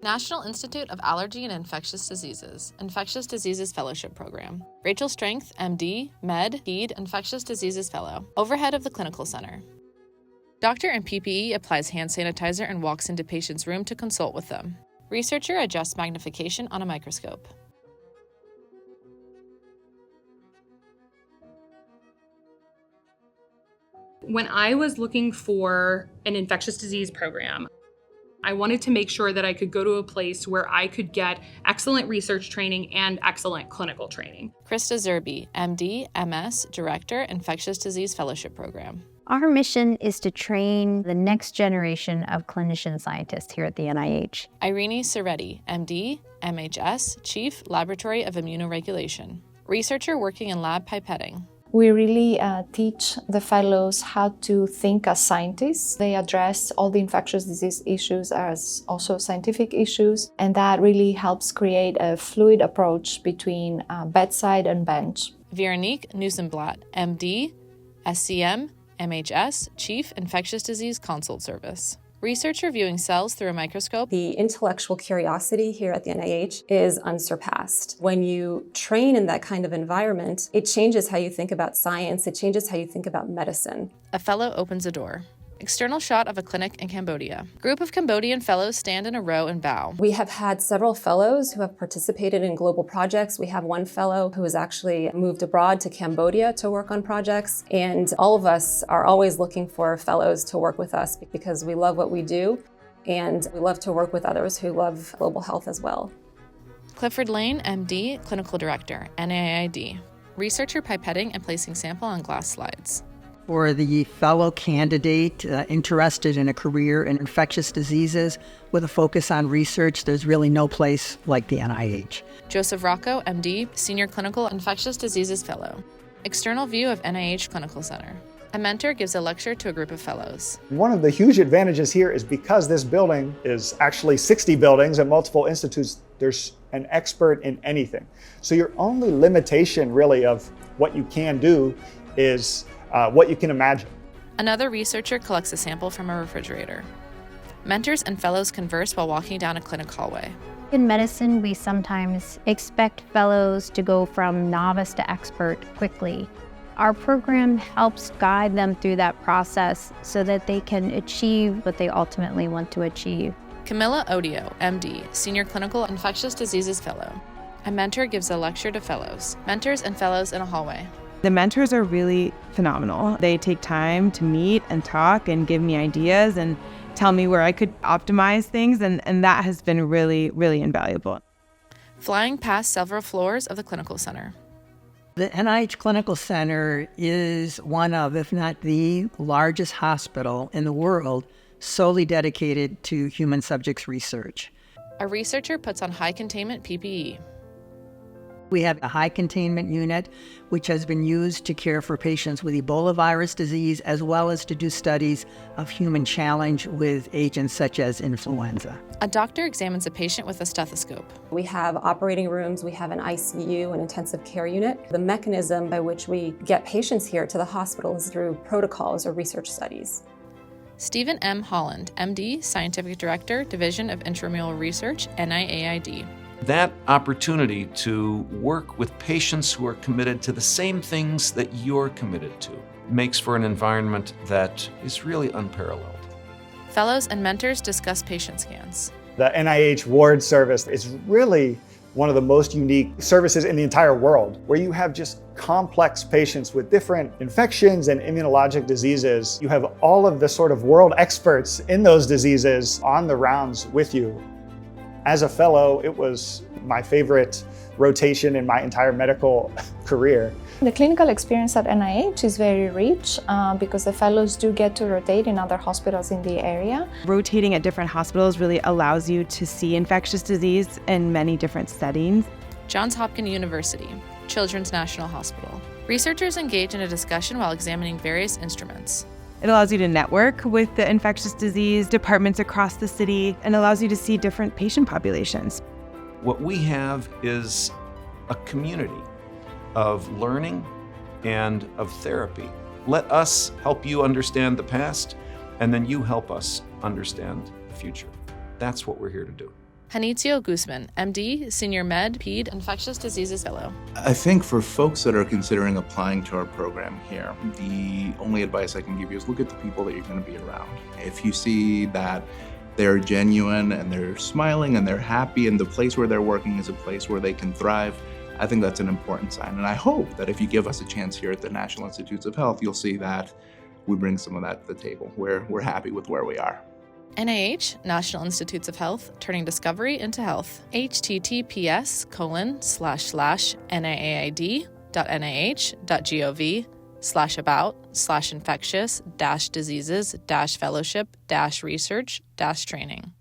National Institute of Allergy and Infectious Diseases, Infectious Diseases Fellowship Program. Rachel Strength, MD, Med-Ped Infectious Diseases Fellow, overhead of the clinical center. Doctor in PPE applies hand sanitizer and walks into patient's room to consult with them. Researcher adjusts magnification on a microscope. When I was looking for an infectious disease program, I wanted to make sure that I could go to a place where I could get excellent research training and excellent clinical training. Krista Zerby, MD, MS, Director, Infectious Disease Fellowship Program. Our mission is to train the next generation of clinician scientists here at the NIH. Irene Soretti, MD, MHS, Chief, Laboratory of Immunoregulation. Researcher working in lab pipetting. We really teach the fellows how to think as scientists. They address all the infectious disease issues as also scientific issues, and that really helps create a fluid approach between bedside and bench. Veronique Newsemblatt, MD, SCM, MHS, Chief, Infectious Disease Consult Service. Researcher viewing cells through a microscope. The intellectual curiosity here at the NIH is unsurpassed. When you train in that kind of environment, it changes how you think about science, it changes how you think about medicine. A fellow opens a door. External shot of a clinic in Cambodia. Group of Cambodian fellows stand in a row and bow. We have had several fellows who have participated in global projects. We have one fellow who has actually moved abroad to Cambodia to work on projects. And all of us are always looking for fellows to work with us because we love what we do. And we love to work with others who love global health as well. Clifford Lane, MD, Clinical Director, NIAID. Researcher pipetting and placing sample on glass slides. For the fellow candidate interested in a career in infectious diseases with a focus on research, there's really no place like the NIH. Joseph Rocco, MD, Senior Clinical Infectious Diseases Fellow. External view of NIH Clinical Center. A mentor gives a lecture to a group of fellows. One of the huge advantages here is because this building is actually 60 buildings at multiple institutes, there's an expert in anything. So your only limitation really of what you can do is what you can imagine. Another researcher collects a sample from a refrigerator. Mentors and fellows converse while walking down a clinic hallway. In medicine, we sometimes expect fellows to go from novice to expert quickly. Our program helps guide them through that process so that they can achieve what they ultimately want to achieve. Camilla Odio, MD, Senior Clinical Infectious Diseases Fellow. A mentor gives a lecture to fellows. Mentors and fellows in a hallway. The mentors are really phenomenal. They take time to meet and talk and give me ideas and tell me where I could optimize things, and that has been really, really invaluable. Flying past several floors of the clinical center. The NIH Clinical Center is one of, if not the largest hospital in the world solely dedicated to human subjects research. A researcher puts on high containment PPE. We have a high containment unit, which has been used to care for patients with Ebola virus disease, as well as to do studies of human challenge with agents such as influenza. A doctor examines a patient with a stethoscope. We have operating rooms, we have an ICU, an intensive care unit. The mechanism by which we get patients here to the hospital is through protocols or research studies. Stephen M. Holland, MD, Scientific Director, Division of Intramural Research, NIAID. That opportunity to work with patients who are committed to the same things that you're committed to makes for an environment that is really unparalleled. Fellows and mentors discuss patient scans. The NIH ward service is really one of the most unique services in the entire world, where you have just complex patients with different infections and immunologic diseases. You have all of the sort of world experts in those diseases on the rounds with you. As a fellow, it was my favorite rotation in my entire medical career. The clinical experience at NIH is very rich because the fellows do get to rotate in other hospitals in the area. Rotating at different hospitals really allows you to see infectious disease in many different settings. Johns Hopkins University, Children's National Hospital. Researchers engage in a discussion while examining various instruments. It allows you to network with the infectious disease departments across the city and allows you to see different patient populations. What we have is a community of learning and of therapy. Let us help you understand the past, and then you help us understand the future. That's what we're here to do. Janicio Guzman, MD, Senior Med, Ped, Infectious Diseases Fellow. I think for folks that are considering applying to our program here, the only advice I can give you is look at the people that you're going to be around. If you see that they're genuine and they're smiling and they're happy and the place where they're working is a place where they can thrive, I think that's an important sign. And I hope that if you give us a chance here at the National Institutes of Health, you'll see that we bring some of that to the table. We're happy with where we are. NIH, National Institutes of Health, turning discovery into health. https://niaid.nih.gov/about/infectious-diseases-fellowship-research-training.